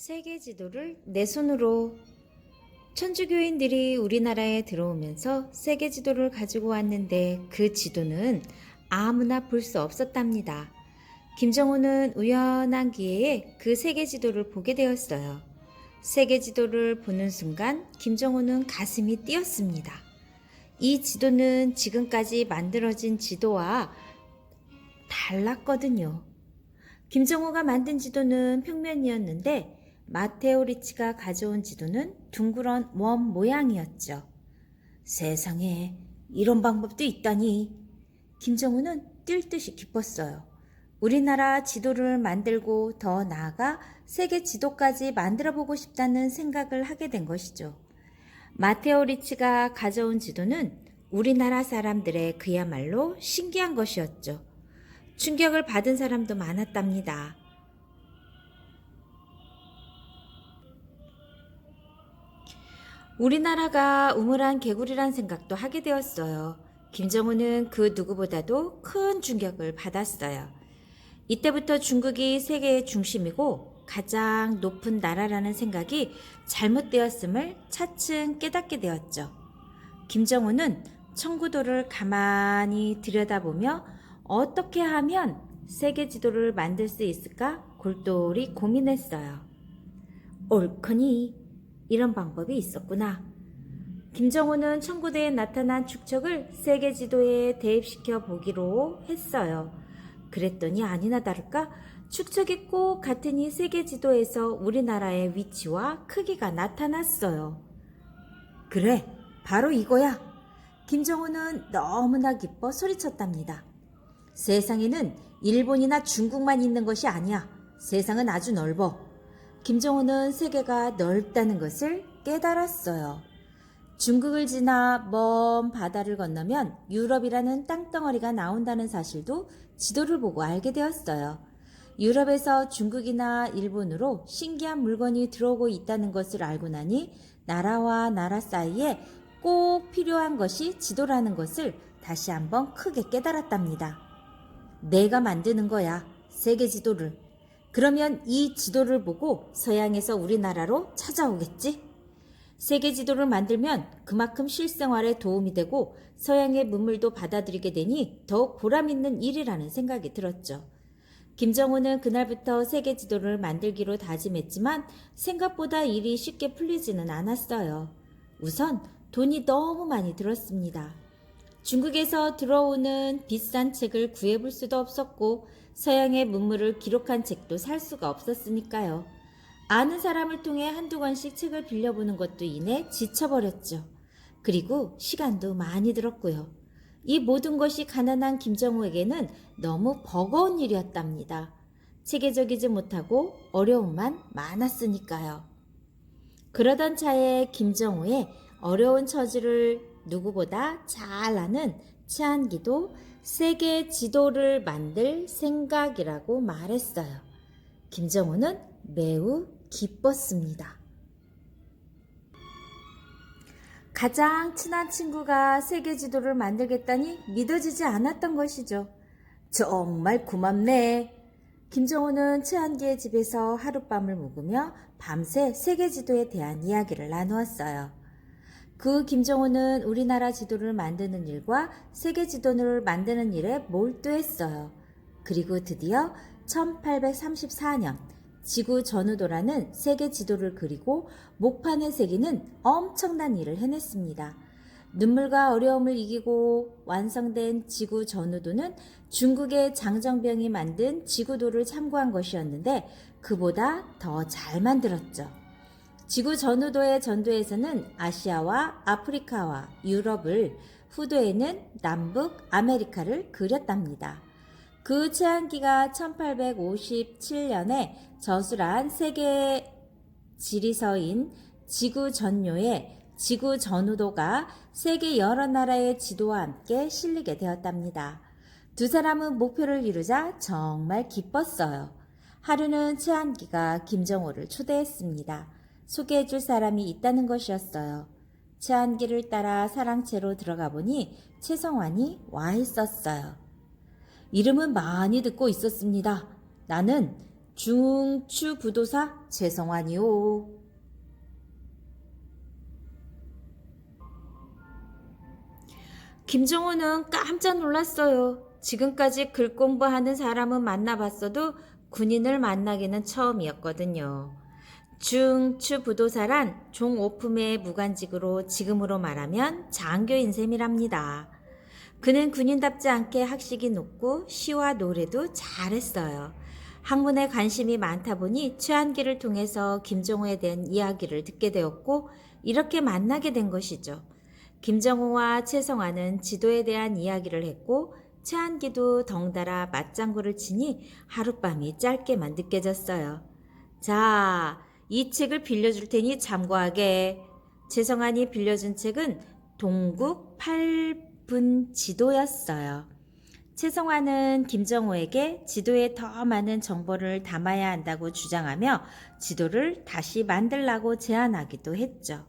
세계 지도를 내 손으로. 천주교인들이 우리나라에 들어오면서 세계 지도를 가지고 왔는데 그 지도는 아무나 볼 수 없었답니다. 김정호는 우연한 기회에 그 세계 지도를 보게 되었어요. 세계 지도를 보는 순간 김정호는 가슴이 뛰었습니다. 이 지도는 지금까지 만들어진 지도와 달랐거든요. 김정호가 만든 지도는 평면이었는데 마테오 리치가 가져온 지도는 둥그런 원 모양이었죠. 세상에 이런 방법도 있다니. 김정호는 뛸 듯이 기뻤어요. 우리나라 지도를 만들고 더 나아가 세계 지도까지 만들어 보고 싶다는 생각을 하게 된 것이죠. 마테오 리치가 가져온 지도는 우리나라 사람들의 그야말로 신기한 것이었죠. 충격을 받은 사람도 많았답니다. 우리나라가 우물한 개구리란 생각도 하게 되었어요. 김정은은 그 누구보다도 큰 충격을 받았어요. 이때부터 중국이 세계의 중심이고 가장 높은 나라라는 생각이 잘못되었음을 차츰 깨닫게 되었죠. 김정은은 청구도를 가만히 들여다보며 어떻게 하면 세계 지도를 만들 수 있을까 골똘히 고민했어요. 옳거니 이런 방법이 있었구나. 김정호는 청구대에 나타난 축척을 세계 지도에 대입시켜 보기로 했어요. 그랬더니 아니나 다를까 축척이 꼭 같으니 세계 지도에서 우리나라의 위치와 크기가 나타났어요. 그래, 바로 이거야. 김정호는 너무나 기뻐 소리쳤답니다. 세상에는 일본이나 중국만 있는 것이 아니야. 세상은 아주 넓어. 김정호는 세계가 넓다는 것을 깨달았어요. 중국을 지나 먼 바다를 건너면 유럽이라는 땅덩어리가 나온다는 사실도 지도를 보고 알게 되었어요. 유럽에서 중국이나 일본으로 신기한 물건이 들어오고 있다는 것을 알고 나니 나라와 나라 사이에 꼭 필요한 것이 지도라는 것을 다시 한번 크게 깨달았답니다. 내가 만드는 거야, 세계 지도를. 그러면 이 지도를 보고 서양에서 우리나라로 찾아오겠지? 세계 지도를 만들면 그만큼 실생활에 도움이 되고 서양의 문물도 받아들이게 되니 더욱 보람 있는 일이라는 생각이 들었죠. 김정호는 그날부터 세계 지도를 만들기로 다짐했지만 생각보다 일이 쉽게 풀리지는 않았어요. 우선 돈이 너무 많이 들었습니다. 중국에서 들어오는 비싼 책을 구해볼 수도 없었고 서양의 문물을 기록한 책도 살 수가 없었으니까요. 아는 사람을 통해 한두 권씩 책을 빌려보는 것도 이내 지쳐버렸죠. 그리고 시간도 많이 들었고요. 이 모든 것이 가난한 김정호에게는 너무 버거운 일이었답니다. 체계적이지 못하고 어려움만 많았으니까요. 그러던 차에 김정호의 어려운 처지를 누구보다 잘 아는 치안기도 세계 지도를 만들 생각이라고 말했어요. 김정호는 매우 기뻤습니다. 가장 친한 친구가 세계 지도를 만들겠다니 믿어지지 않았던 것이죠. 정말 고맙네. 김정호는 치안기의 집에서 하룻밤을 묵으며 밤새 세계 지도에 대한 이야기를 나누었어요. 그 김정호는 우리나라 지도를 만드는 일과 세계 지도를 만드는 일에 몰두했어요. 그리고 드디어 1834년 지구 전후도라는 세계 지도를 그리고 목판에 새기는 엄청난 일을 해냈습니다. 눈물과 어려움을 이기고 완성된 지구 전후도는 중국의 장정병이 만든 지구도를 참고한 것이었는데 그보다 더 잘 만들었죠. 지구 전후도의 전도에서는 아시아와 아프리카와 유럽을, 후도에는 남북 아메리카를 그렸답니다. 그 치안기가 1857년에 저술한 세계 지리서인 지구 전요에 지구 전후도가 세계 여러 나라의 지도와 함께 실리게 되었답니다. 두 사람은 목표를 이루자 정말 기뻤어요. 하루는 치안기가 김정호를 초대했습니다. 소개해줄 사람이 있다는 것이었어요. 치안기를 따라 사랑채로 들어가 보니 최성환이 와 있었어요. 이름은 많이 듣고 있었습니다. 나는 중추부도사 최성환이요. 김정호는 깜짝 놀랐어요. 지금까지 글 공부하는 사람은 만나봤어도 군인을 만나기는 처음이었거든요. 중추부도사란 종오품의 무관직으로 지금으로 말하면 장교인 셈이랍니다. 그는 군인답지 않게 학식이 높고 시와 노래도 잘했어요. 학문에 관심이 많다 보니 최한기를 통해서 김정호에 대한 이야기를 듣게 되었고 이렇게 만나게 된 것이죠. 김정호와 최성환은 지도에 대한 이야기를 했고 최한기도 덩달아 맞장구를 치니 하룻밤이 짧게만 느껴졌어요. 자, 이 책을 빌려줄 테니 참고하게. 최성환이 빌려준 책은 동국 8분 지도였어요. 최성환은 김정호에게 지도에 더 많은 정보를 담아야 한다고 주장하며 지도를 다시 만들라고 제안하기도 했죠.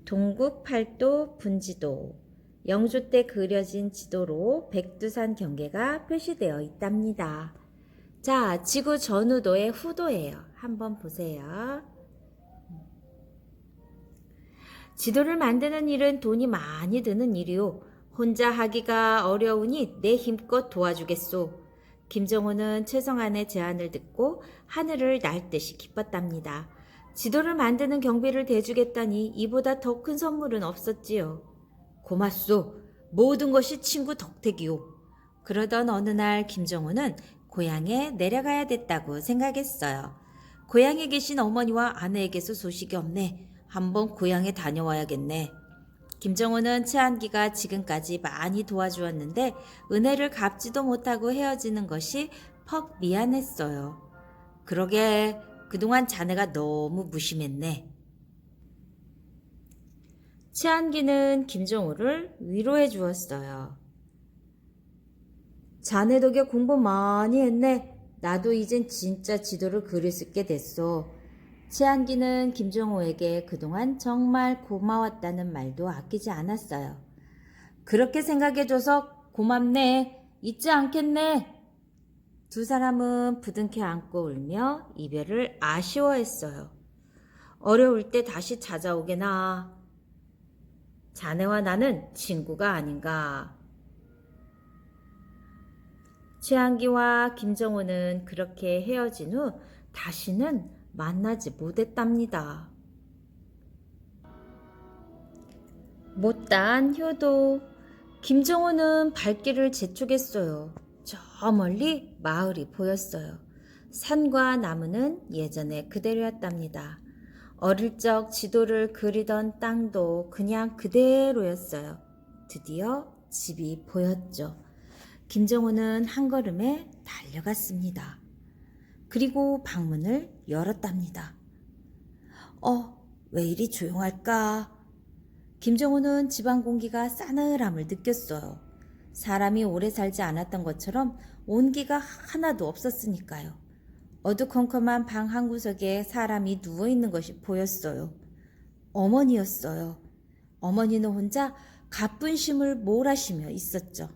동국 8도 분지도, 영조 때 그려진 지도로 백두산 경계가 표시되어 있답니다. 자, 지구 전후도의 후도예요. 한번 보세요. 지도를 만드는 일은 돈이 많이 드는 일이요. 혼자 하기가 어려우니 내 힘껏 도와주겠소. 김정호는 최성환의 제안을 듣고 하늘을 날 듯이 기뻤답니다. 지도를 만드는 경비를 대주겠다니 이보다 더 큰 선물은 없었지요. 고맙소. 모든 것이 친구 덕택이오. 그러던 어느 날 김정호는 고향에 내려가야 됐다고 생각했어요. 고향에 계신 어머니와 아내에게서 소식이 없네. 한번 고향에 다녀와야겠네. 김정호는 최한기가 지금까지 많이 도와주었는데 은혜를 갚지도 못하고 헤어지는 것이 퍽 미안했어요. 그러게 그동안 자네가 너무 무심했네. 최한기는 김정호를 위로해 주었어요. 자네 덕에 공부 많이 했네. 나도 이젠 진짜 지도를 그릴 수 있게 됐어. 최한기는 김정호에게 그동안 정말 고마웠다는 말도 아끼지 않았어요. 그렇게 생각해줘서 고맙네. 잊지 않겠네. 두 사람은 부둥켜 안고 울며 이별을 아쉬워했어요. 어려울 때 다시 찾아오게나. 자네와 나는 친구가 아닌가. 최한기와 김정호는 그렇게 헤어진 후 다시는 만나지 못했답니다. 못다한 효도. 김정호는 발길을 재촉했어요. 저 멀리 마을이 보였어요. 산과 나무는 예전에 그대로였답니다. 어릴 적 지도를 그리던 땅도 그냥 그대로였어요. 드디어 집이 보였죠. 김정호는 한 걸음에 달려갔습니다. 그리고 방문을 열었답니다. 왜 이리 조용할까? 김정호는 집안 공기가 싸늘함을 느꼈어요. 사람이 오래 살지 않았던 것처럼 온기가 하나도 없었으니까요. 어두컴컴한 방 한 구석에 사람이 누워있는 것이 보였어요. 어머니였어요. 어머니는 혼자 가뿐심을 몰아쉬며 있었죠.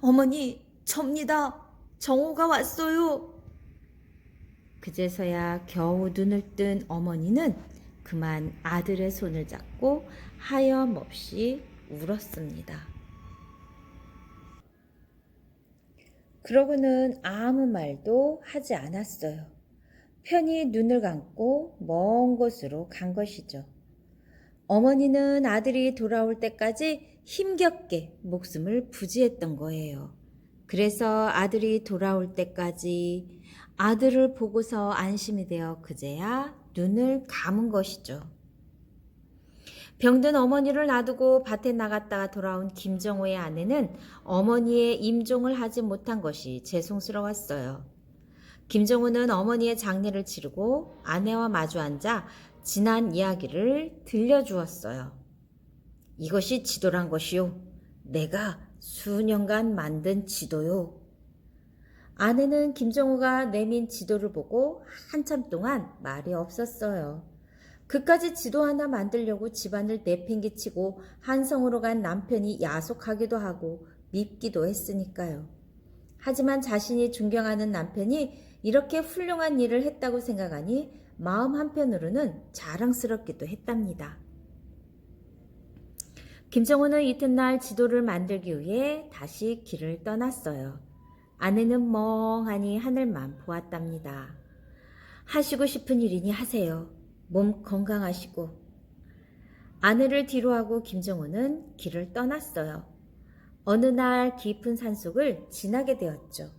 어머니, 접니다. 정호가 왔어요. 그제서야 겨우 눈을 뜬 어머니는 그만 아들의 손을 잡고 하염없이 울었습니다. 그러고는 아무 말도 하지 않았어요. 편히 눈을 감고 먼 곳으로 간 것이죠. 어머니는 아들이 돌아올 때까지 힘겹게 목숨을 부지했던 거예요. 그래서 아들이 돌아올 때까지 아들을 보고서 안심이 되어 그제야 눈을 감은 것이죠. 병든 어머니를 놔두고 밭에 나갔다가 돌아온 김정호의 아내는 어머니의 임종을 하지 못한 것이 죄송스러웠어요. 김정호는 어머니의 장례를 치르고 아내와 마주 앉아 지난 이야기를 들려주었어요. 이것이 지도란 것이요. 내가 수년간 만든 지도요. 아내는 김정호가 내민 지도를 보고 한참 동안 말이 없었어요. 그까지 지도 하나 만들려고 집안을 내팽개치고 한성으로 간 남편이 야속하기도 하고 밉기도 했으니까요. 하지만 자신이 존경하는 남편이 이렇게 훌륭한 일을 했다고 생각하니 마음 한편으로는 자랑스럽기도 했답니다. 김정호는 이튿날 지도를 만들기 위해 다시 길을 떠났어요. 아내는 멍하니 하늘만 보았답니다. 하시고 싶은 일이니 하세요. 몸 건강하시고. 아내를 뒤로하고 김정호는 길을 떠났어요. 어느 날 깊은 산속을 지나게 되었죠.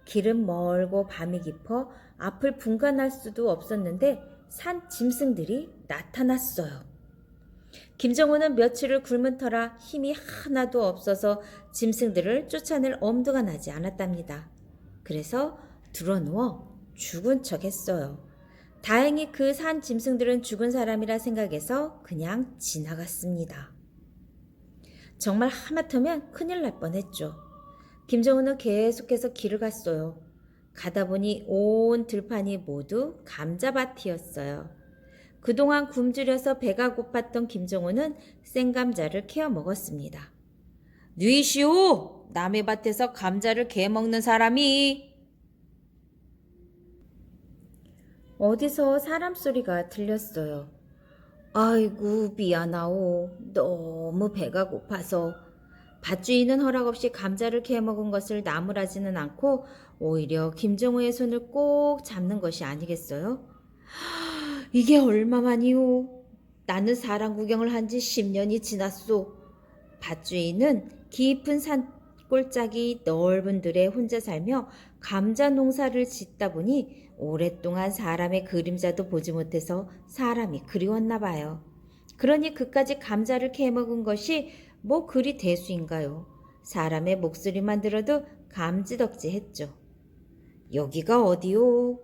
길은 멀고 밤이 깊어 앞을 분간할 수도 없었는데 산 짐승들이 나타났어요. 김정호는 며칠을 굶은 터라 힘이 하나도 없어서 짐승들을 쫓아낼 엄두가 나지 않았답니다. 그래서 드러누워 죽은 척 했어요. 다행히 그 산 짐승들은 죽은 사람이라 생각해서 그냥 지나갔습니다. 정말 하마터면 큰일 날 뻔했죠. 김정은은 계속해서 길을 갔어요. 가다 보니 온 들판이 모두 감자밭이었어요. 그동안 굶주려서 배가 고팠던 김정호는 생감자를 캐어 먹었습니다. 누이시오! 남의 밭에서 감자를 캐 먹는 사람이! 어디서 사람 소리가 들렸어요. 아이고 미안하오. 너무 배가 고파서. 밭주인은 허락 없이 감자를 캐 먹은 것을 나무라지는 않고 오히려 김정호의 손을 꼭 잡는 것이 아니겠어요? 이게 얼마만이오? 나는 사람 구경을 한 지 10년이 지났소. 밭주인은 깊은 산골짜기 넓은 들에 혼자 살며 감자 농사를 짓다 보니 오랫동안 사람의 그림자도 보지 못해서 사람이 그리웠나 봐요. 그러니 그까지 감자를 캐먹은 것이 뭐 그리 대수인가요? 사람의 목소리만 들어도 감지덕지했죠. 여기가 어디요?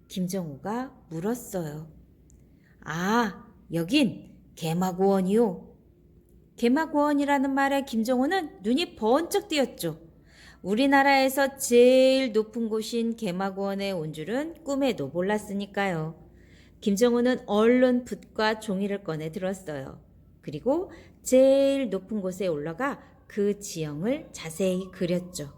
김정호가 물었어요. 아, 여긴 개마고원이요. 개마고원이라는 말에 김정호는 눈이 번쩍 띄었죠. 우리나라에서 제일 높은 곳인 개마고원에 온 줄은 꿈에도 몰랐으니까요. 김정호는 얼른 붓과 종이를 꺼내 들었어요. 그리고 제일 높은 곳에 올라가 그 지형을 자세히 그렸죠.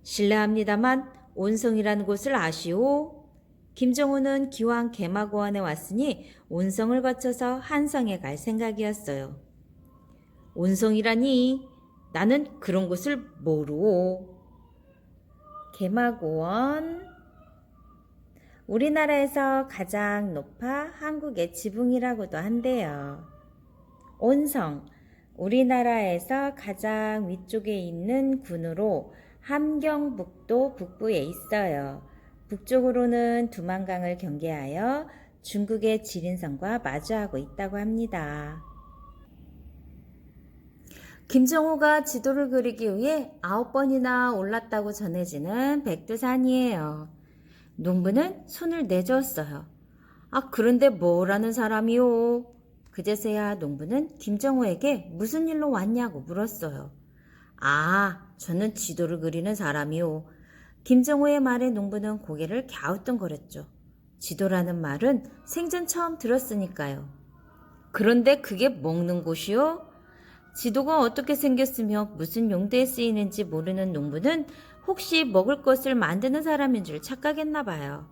실례합니다만 온성이라는 곳을 아시오? 김정호는 기왕 개마고원에 왔으니 온성을 거쳐서 한성에 갈 생각이었어요. 온성이라니 나는 그런 곳을 모르오. 개마고원 우리나라에서 가장 높아 한국의 지붕이라고도 한대요. 온성 우리나라에서 가장 위쪽에 있는 군으로 함경북도 북부에 있어요. 북쪽으로는 두만강을 경계하여 중국의 지린성과 마주하고 있다고 합니다. 김정호가 지도를 그리기 위해 9번이나 올랐다고 전해지는 백두산이에요. 농부는 손을 내저었어요. 아, 그런데 뭐라는 사람이요? 그제서야 농부는 김정호에게 무슨 일로 왔냐고 물었어요. 아, 저는 지도를 그리는 사람이요. 김정호의 말에 농부는 고개를 갸우뚱거렸죠. 지도라는 말은 생전 처음 들었으니까요. 그런데 그게 먹는 곳이요? 지도가 어떻게 생겼으며 무슨 용도에 쓰이는지 모르는 농부는 혹시 먹을 것을 만드는 사람인 줄 착각했나 봐요.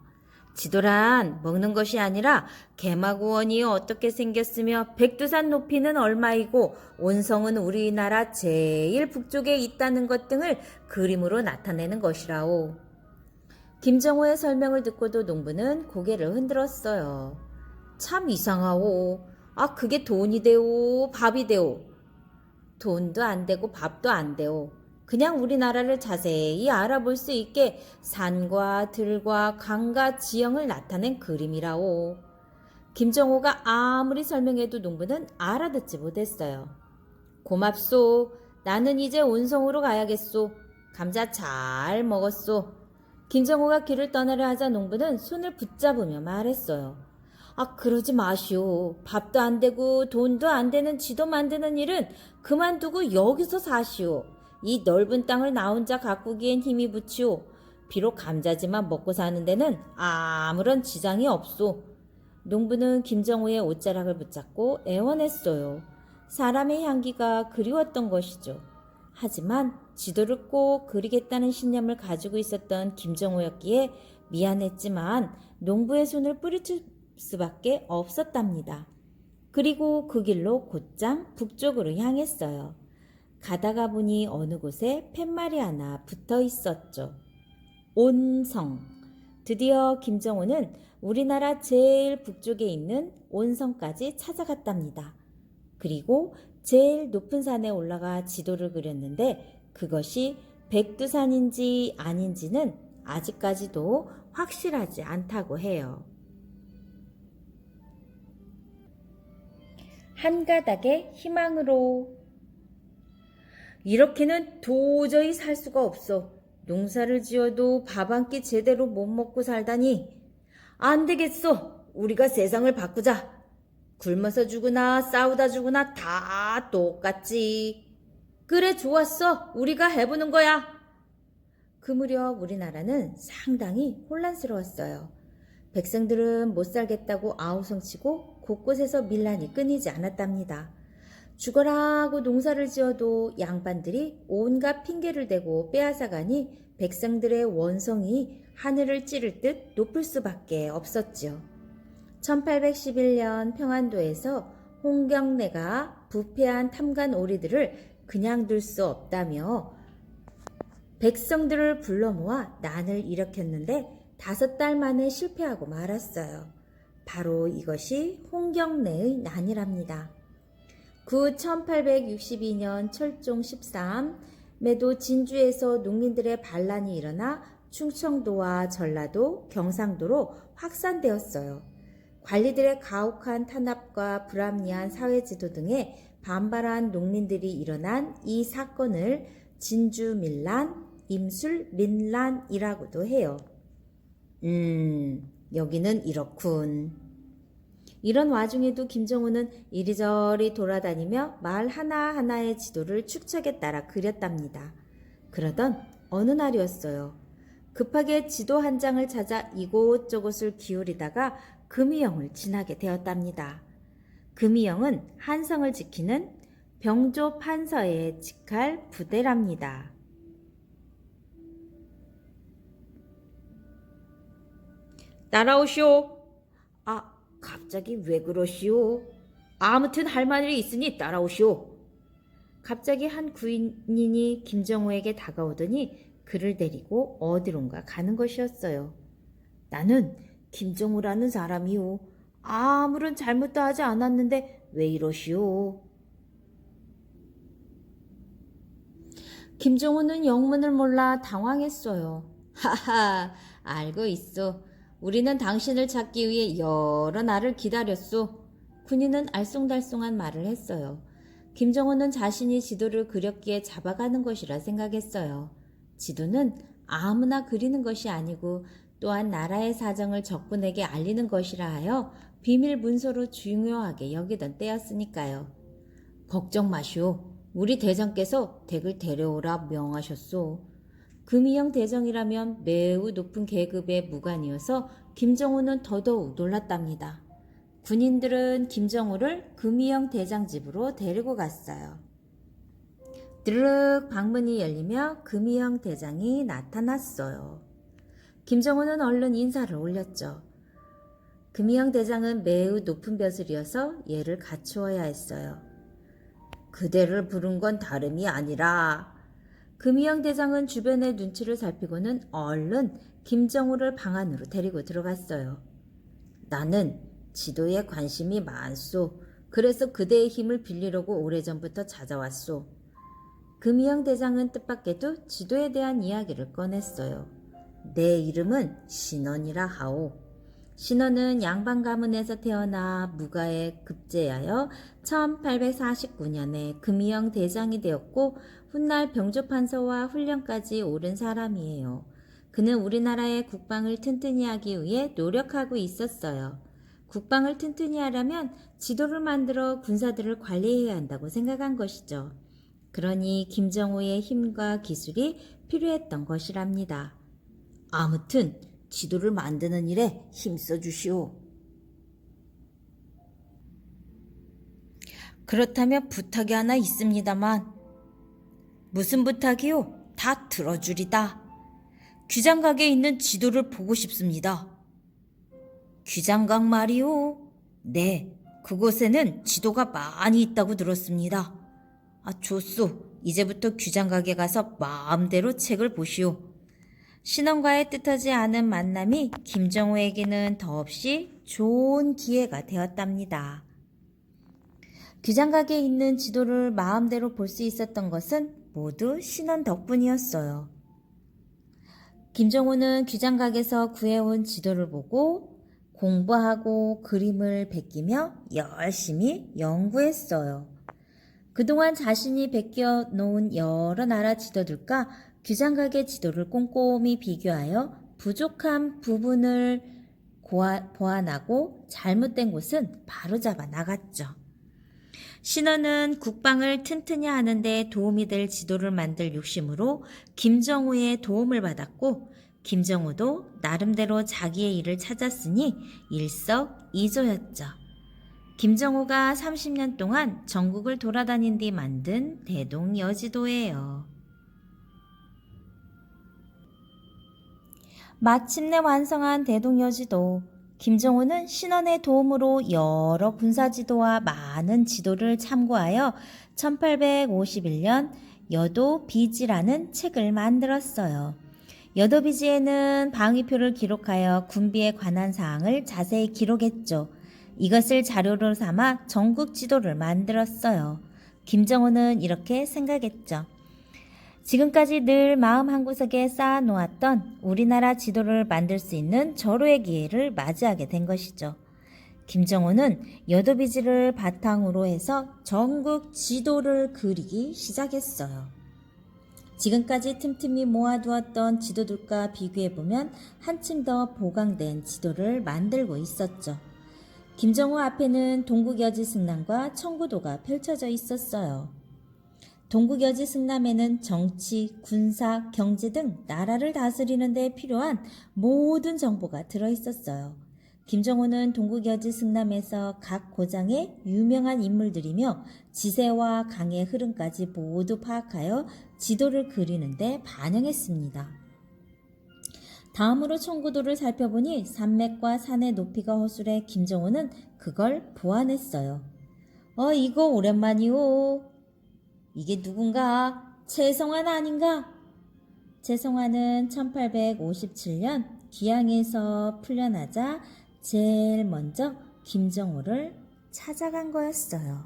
지도란 먹는 것이 아니라 개마고원이 어떻게 생겼으며 백두산 높이는 얼마이고 온성은 우리나라 제일 북쪽에 있다는 것 등을 그림으로 나타내는 것이라오. 김정호의 설명을 듣고도 농부는 고개를 흔들었어요. 참 이상하오. 아, 그게 돈이 되오, 밥이 되오. 돈도 안 되고 밥도 안 되오. 그냥 우리나라를 자세히 알아볼 수 있게 산과 들과 강과 지형을 나타낸 그림이라오. 김정호가 아무리 설명해도 농부는 알아듣지 못했어요. 고맙소. 나는 이제 온성으로 가야겠소. 감자 잘 먹었소. 김정호가 길을 떠나려 하자 농부는 손을 붙잡으며 말했어요. 아, 그러지 마시오. 밥도 안 되고 돈도 안 되는 지도 만드는 일은 그만두고 여기서 사시오. 이 넓은 땅을 나 혼자 가꾸기엔 힘이 부치오. 비록 감자지만 먹고 사는 데는 아무런 지장이 없소. 농부는 김정호의 옷자락을 붙잡고 애원했어요. 사람의 향기가 그리웠던 것이죠. 하지만 지도를 꼭 그리겠다는 신념을 가지고 있었던 김정호였기에 미안했지만 농부의 손을 뿌리칠 수밖에 없었답니다. 그리고 그 길로 곧장 북쪽으로 향했어요. 가다가 보니 어느 곳에 팻말이 하나 붙어 있었죠. 온성. 드디어 김정호는 우리나라 제일 북쪽에 있는 온성까지 찾아갔답니다. 그리고 제일 높은 산에 올라가 지도를 그렸는데 그것이 백두산인지 아닌지는 아직까지도 확실하지 않다고 해요. 한 가닥의 희망으로. 이렇게는 도저히 살 수가 없어. 농사를 지어도 밥 한 끼 제대로 못 먹고 살다니. 안 되겠어. 우리가 세상을 바꾸자. 굶어서 죽으나 싸우다 죽으나 다 똑같지. 그래, 좋았어. 우리가 해보는 거야. 그 무렵 우리나라는 상당히 혼란스러웠어요. 백성들은 못 살겠다고 아우성치고 곳곳에서 밀란이 끊이지 않았답니다. 죽어라고 농사를 지어도 양반들이 온갖 핑계를 대고 빼앗아가니 백성들의 원성이 하늘을 찌를 듯 높을 수밖에 없었지요. 1811년 평안도에서 홍경래가 부패한 탐관 오리들을 그냥 둘 수 없다며 백성들을 불러 모아 난을 일으켰는데 5달 만에 실패하고 말았어요. 바로 이것이 홍경래의 난이랍니다. 그 1862년 철종 13매도 진주에서 농민들의 반란이 일어나 충청도와 전라도, 경상도로 확산되었어요. 관리들의 가혹한 탄압과 불합리한 사회지도 등에 반발한 농민들이 일어난 이 사건을 진주민란, 임술민란이라고도 해요. 여기는 이렇군. 이런 와중에도 김정호는 이리저리 돌아다니며 마을 하나하나의 지도를 축척에 따라 그렸답니다. 그러던 어느 날이었어요. 급하게 지도 한 장을 찾아 이곳저곳을 기울이다가 금이영을 지나게 되었답니다. 금이영은 한성을 지키는 병조 판서의 직할 부대랍니다. 따라오시오. 갑자기 왜 그러시오? 아무튼 할 말이 있으니 따라오시오. 갑자기 한 군인이 김정호에게 다가오더니 그를 데리고 어디론가 가는 것이었어요. 나는 김정호라는 사람이오. 아무런 잘못도 하지 않았는데 왜 이러시오? 김정호는 영문을 몰라 당황했어요. 하하, 알고 있어. 우리는 당신을 찾기 위해 여러 날을 기다렸소. 군인은 알쏭달쏭한 말을 했어요. 김정호는 자신이 지도를 그렸기에 잡아가는 것이라 생각했어요. 지도는 아무나 그리는 것이 아니고 또한 나라의 사정을 적군에게 알리는 것이라 하여 비밀 문서로 중요하게 여기던 때였으니까요. 걱정 마시오. 우리 대장께서 댁을 데려오라 명하셨소. 금이영 대정이라면 매우 높은 계급의 무관이어서 김정호는 더더욱 놀랐답니다. 군인들은 김정호를 금이영 대장 집으로 데리고 갔어요. 드르륵 방문이 열리며 금이영 대장이 나타났어요. 김정호는 얼른 인사를 올렸죠. 금이영 대장은 매우 높은 벼슬이어서 예를 갖추어야 했어요. 그대를 부른 건 다름이 아니라 금이영 대장은 주변의 눈치를 살피고는 얼른 김정호를 방 안으로 데리고 들어갔어요. 나는 지도에 관심이 많소. 그래서 그대의 힘을 빌리려고 오래전부터 찾아왔소. 금이영 대장은 뜻밖에도 지도에 대한 이야기를 꺼냈어요. 내 이름은 신원이라 하오. 신원은 양반 가문에서 태어나 무가에 급제하여 1849년에 금이영 대장이 되었고 훗날 병조판서와 훈련까지 오른 사람이에요. 그는 우리나라의 국방을 튼튼히 하기 위해 노력하고 있었어요. 국방을 튼튼히 하려면 지도를 만들어 군사들을 관리해야 한다고 생각한 것이죠. 그러니 김정호의 힘과 기술이 필요했던 것이랍니다. 아무튼 지도를 만드는 일에 힘써 주시오. 그렇다면 부탁이 하나 있습니다만. 무슨 부탁이요? 다 들어주리다. 귀장각에 있는 지도를 보고 싶습니다. 귀장각 말이요? 네, 그곳에는 지도가 많이 있다고 들었습니다. 좋소. 이제부터 귀장각에 가서 마음대로 책을 보시오. 신원과의 뜻하지 않은 만남이 김정호에게는 더없이 좋은 기회가 되었답니다. 귀장각에 있는 지도를 마음대로 볼 수 있었던 것은 모두 신원 덕분이었어요. 김정호는 귀장각에서 구해온 지도를 보고 공부하고 그림을 베끼며 열심히 연구했어요. 그동안 자신이 베껴 놓은 여러 나라 지도들과 귀장각의 지도를 꼼꼼히 비교하여 부족한 부분을 보완하고 잘못된 곳은 바로잡아 나갔죠. 신원은 국방을 튼튼히 하는데 도움이 될 지도를 만들 욕심으로 김정호의 도움을 받았고, 김정호도 나름대로 자기의 일을 찾았으니 일석이조였죠. 김정호가 30년 동안 전국을 돌아다닌 뒤 만든 대동여지도예요. 마침내 완성한 대동여지도. 김정호는 신원의 도움으로 여러 군사지도와 많은 지도를 참고하여 1851년 여도비지라는 책을 만들었어요. 여도비지에는 방위표를 기록하여 군비에 관한 사항을 자세히 기록했죠. 이것을 자료로 삼아 전국 지도를 만들었어요. 김정호는 이렇게 생각했죠. 지금까지 늘 마음 한구석에 쌓아놓았던 우리나라 지도를 만들 수 있는 절호의 기회를 맞이하게 된 것이죠. 김정호는 여도비지를 바탕으로 해서 전국 지도를 그리기 시작했어요. 지금까지 틈틈이 모아두었던 지도들과 비교해보면 한층 더 보강된 지도를 만들고 있었죠. 김정호 앞에는 동국여지 승남과 청구도가 펼쳐져 있었어요. 동국여지 승남에는 정치, 군사, 경제 등 나라를 다스리는 데 필요한 모든 정보가 들어있었어요. 김정호는 동국여지 승남에서 각 고장의 유명한 인물들이며 지세와 강의 흐름까지 모두 파악하여 지도를 그리는 데 반영했습니다. 다음으로 청구도를 살펴보니 산맥과 산의 높이가 허술해 김정호는 그걸 보완했어요. 이거 오랜만이오. 이게 누군가? 최성환 아닌가? 최성환은 1857년 귀양에서 풀려나자 제일 먼저 김정호를 찾아간 거였어요.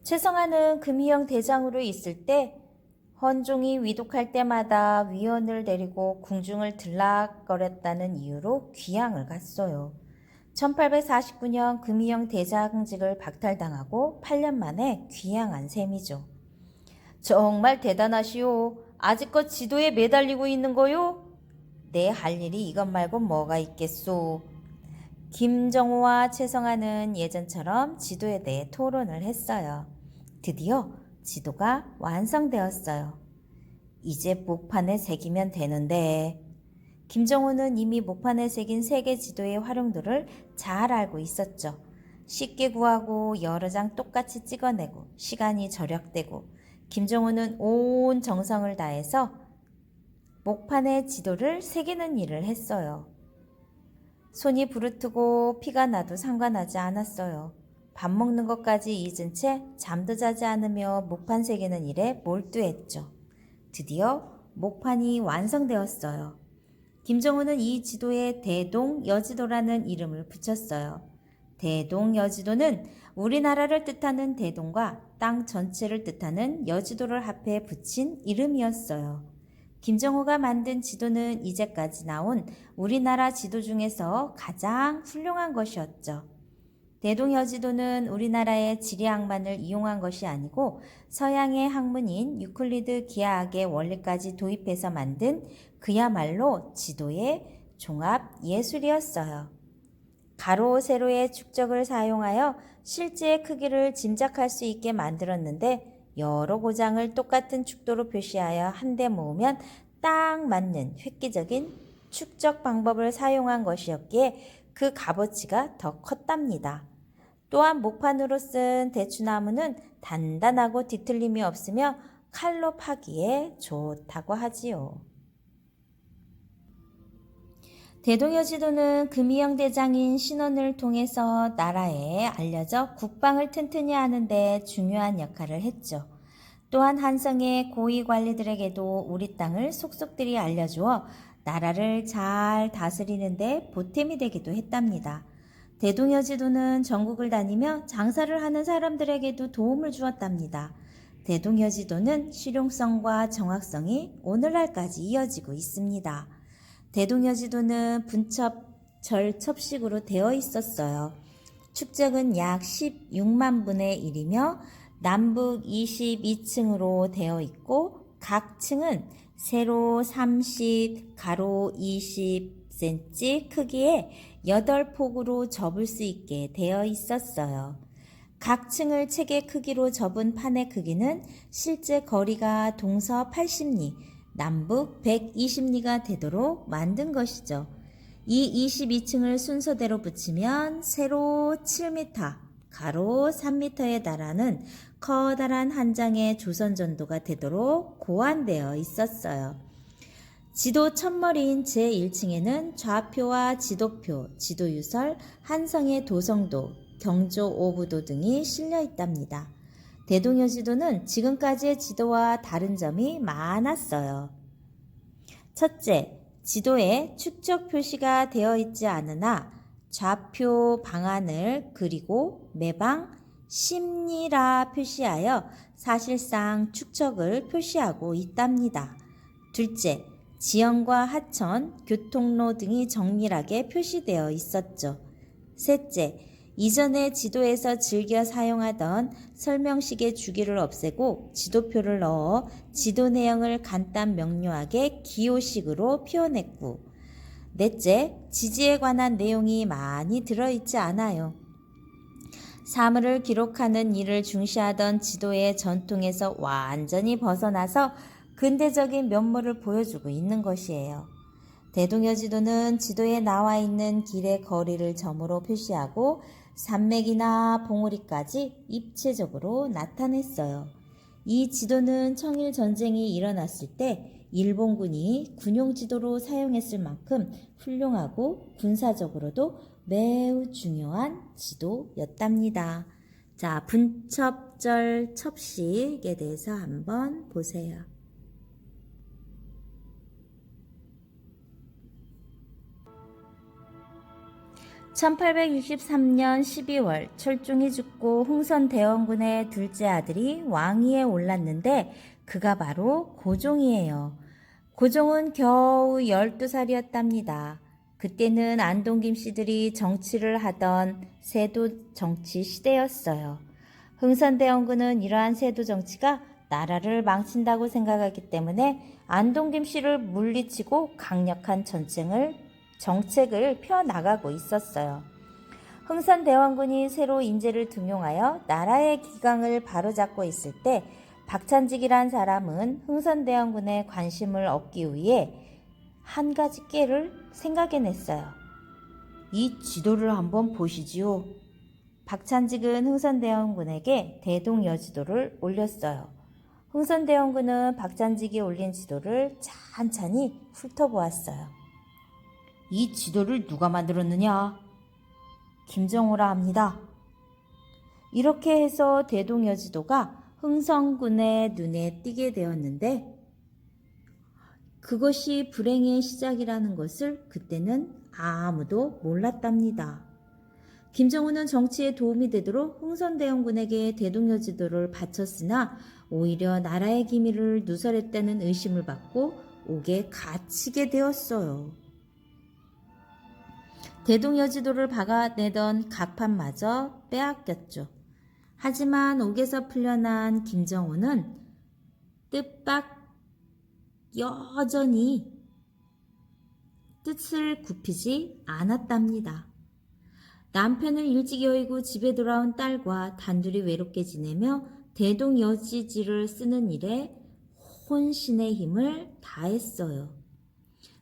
최성환은 금희영 대장으로 있을 때 헌종이 위독할 때마다 위원을 데리고 궁중을 들락거렸다는 이유로 귀양을 갔어요. 1849년 금희영 대장직을 박탈당하고 8년 만에 귀양한 셈이죠. 정말 대단하시오. 아직껏 지도에 매달리고 있는 거요? 내 할 일이 이것 말고 뭐가 있겠소. 김정호와 최성환은 예전처럼 지도에 대해 토론을 했어요. 드디어 지도가 완성되었어요. 이제 목판에 새기면 되는데. 김정호는 이미 목판에 새긴 세계 지도의 활용도를 잘 알고 있었죠. 쉽게 구하고 여러 장 똑같이 찍어내고 시간이 절약되고, 김정호는 온 정성을 다해서 목판에 지도를 새기는 일을 했어요. 손이 부르트고 피가 나도 상관하지 않았어요. 밥 먹는 것까지 잊은 채 잠도 자지 않으며 목판 새기는 일에 몰두했죠. 드디어 목판이 완성되었어요. 김정호는 이 지도에 대동여지도라는 이름을 붙였어요. 대동여지도는 우리나라를 뜻하는 대동과 땅 전체를 뜻하는 여지도를 합해 붙인 이름이었어요. 김정호가 만든 지도는 이제까지 나온 우리나라 지도 중에서 가장 훌륭한 것이었죠. 대동여지도는 우리나라의 지리학만을 이용한 것이 아니고 서양의 학문인 유클리드 기하학의 원리까지 도입해서 만든 그야말로 지도의 종합 예술이었어요. 가로, 세로의 축적을 사용하여 실제의 크기를 짐작할 수 있게 만들었는데, 여러 고장을 똑같은 축도로 표시하여 한데 모으면 딱 맞는 획기적인 축적 방법을 사용한 것이었기에 그 값어치가 더 컸답니다. 또한 목판으로 쓴 대추나무는 단단하고 뒤틀림이 없으며 칼로 파기에 좋다고 하지요. 대동여지도는 금이영 대장인 신원을 통해서 나라에 알려져 국방을 튼튼히 하는 데 중요한 역할을 했죠. 또한 한성의 고위 관리들에게도 우리 땅을 속속들이 알려주어 나라를 잘 다스리는 데 보탬이 되기도 했답니다. 대동여지도는 전국을 다니며 장사를 하는 사람들에게도 도움을 주었답니다. 대동여지도는 실용성과 정확성이 오늘날까지 이어지고 있습니다. 대동여지도는 분첩, 절첩식으로 되어 있었어요. 축적은 약 16만 분의 1이며 남북 22층으로 되어 있고 각 층은 세로 30, 가로 20cm 크기의 8폭으로 접을 수 있게 되어 있었어요. 각 층을 책의 크기로 접은 판의 크기는 실제 거리가 동서 80리, 남북 120리가 되도록 만든 것이죠. 이 22층을 순서대로 붙이면 세로 7m, 가로 3m에 달하는 커다란 한 장의 조선전도가 되도록 고안되어 있었어요. 지도 첫머리인 제1층에는 좌표와 지도표, 지도유설, 한성의 도성도, 경조 오부도 등이 실려 있답니다. 대동여지도는 지금까지의 지도와 다른 점이 많았어요. 첫째, 지도에 축적 표시가 되어 있지 않으나 좌표 방안을 그리고 매방 심리라 표시하여 사실상 축척을 표시하고 있답니다. 둘째, 지형과 하천, 교통로 등이 정밀하게 표시되어 있었죠. 셋째, 이전에 지도에서 즐겨 사용하던 설명식의 주기를 없애고 지도표를 넣어 지도 내용을 간단 명료하게 기호식으로 표현했고, 넷째, 지지에 관한 내용이 많이 들어있지 않아요. 사물을 기록하는 일을 중시하던 지도의 전통에서 완전히 벗어나서 근대적인 면모를 보여주고 있는 것이에요. 대동여지도는 지도에 나와 있는 길의 거리를 점으로 표시하고 산맥이나 봉우리까지 입체적으로 나타냈어요. 이 지도는 청일 전쟁이 일어났을 때 일본군이 군용 지도로 사용했을 만큼 훌륭하고 군사적으로도 매우 중요한 지도였답니다. 자, 분첩절 첩식에 대해서 한번 보세요. 1863년 12월 철종이 죽고 흥선대원군의 둘째 아들이 왕위에 올랐는데 그가 바로 고종이에요. 고종은 겨우 12살이었답니다. 그때는 안동김 씨들이 정치를 하던 세도 정치 시대였어요. 흥선대원군은 이러한 세도 정치가 나라를 망친다고 생각하기 때문에 안동김 씨를 물리치고 강력한 정책을 펴나가고 있었어요. 흥선대원군이 새로 인재를 등용하여 나라의 기강을 바로잡고 있을 때 박찬직이란 사람은 흥선대원군의 관심을 얻기 위해 한 가지 깨를 생각해냈어요. 이 지도를 한번 보시지요. 박찬직은 흥선대원군에게 대동여지도를 올렸어요. 흥선대원군은 박찬직이 올린 지도를 찬찬히 훑어보았어요. 이 지도를 누가 만들었느냐? 김정호라 합니다. 이렇게 해서 대동여지도가 흥선군의 눈에 띄게 되었는데 그것이 불행의 시작이라는 것을 그때는 아무도 몰랐답니다. 김정호는 정치에 도움이 되도록 흥선대원군에게 대동여지도를 바쳤으나 오히려 나라의 기밀을 누설했다는 의심을 받고 옥에 갇히게 되었어요. 대동여지도를 박아내던 각판마저 빼앗겼죠. 하지만 옥에서 풀려난 김정호는 뜻밖 여전히 뜻을 굽히지 않았답니다. 남편을 일찍 여의고 집에 돌아온 딸과 단둘이 외롭게 지내며 대동여지지를 쓰는 일에 혼신의 힘을 다했어요.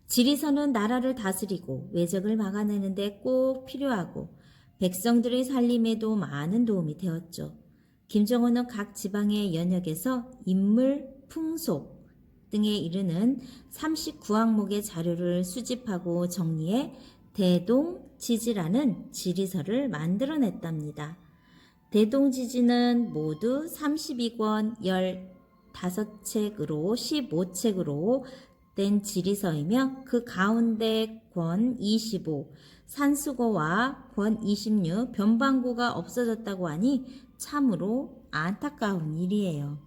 지리선은 나라를 다스리고 외적을 막아내는 데 꼭 필요하고 백성들의 살림에도 많은 도움이 되었죠. 김정은은 각 지방의 연역에서 인물, 풍속 등에 이르는 39항목의 자료를 수집하고 정리해 대동지지라는 지리서를 만들어냈답니다. 대동지지는 모두 32권 15책으로 15책으로 된 지리서이며 그 가운데 권 25, 산수고와 권 26, 변방구가 없어졌다고 하니 참으로 안타까운 일이에요.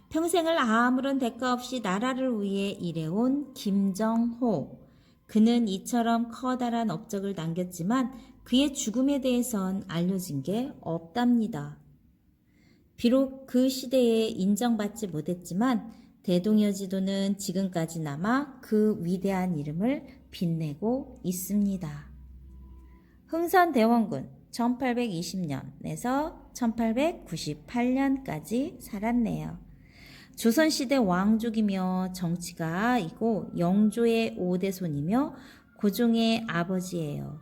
평생을 아무런 대가 없이 나라를 위해 일해온 김정호. 그는 이처럼 커다란 업적을 남겼지만 그의 죽음에 대해선 알려진 게 없답니다. 비록 그 시대에 인정받지 못했지만 대동여지도는 지금까지 남아 그 위대한 이름을 빛내고 있습니다. 흥선대원군 1820년에서 1898년까지 살았네요. 조선시대 왕족이며 정치가이고 영조의 5대손이며 고종의 아버지예요.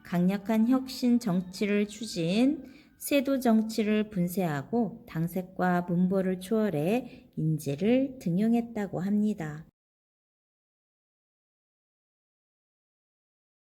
강력한 혁신 정치를 추진, 세도 정치를 분쇄하고 당색과 문벌을 초월해 인재를 등용했다고 합니다.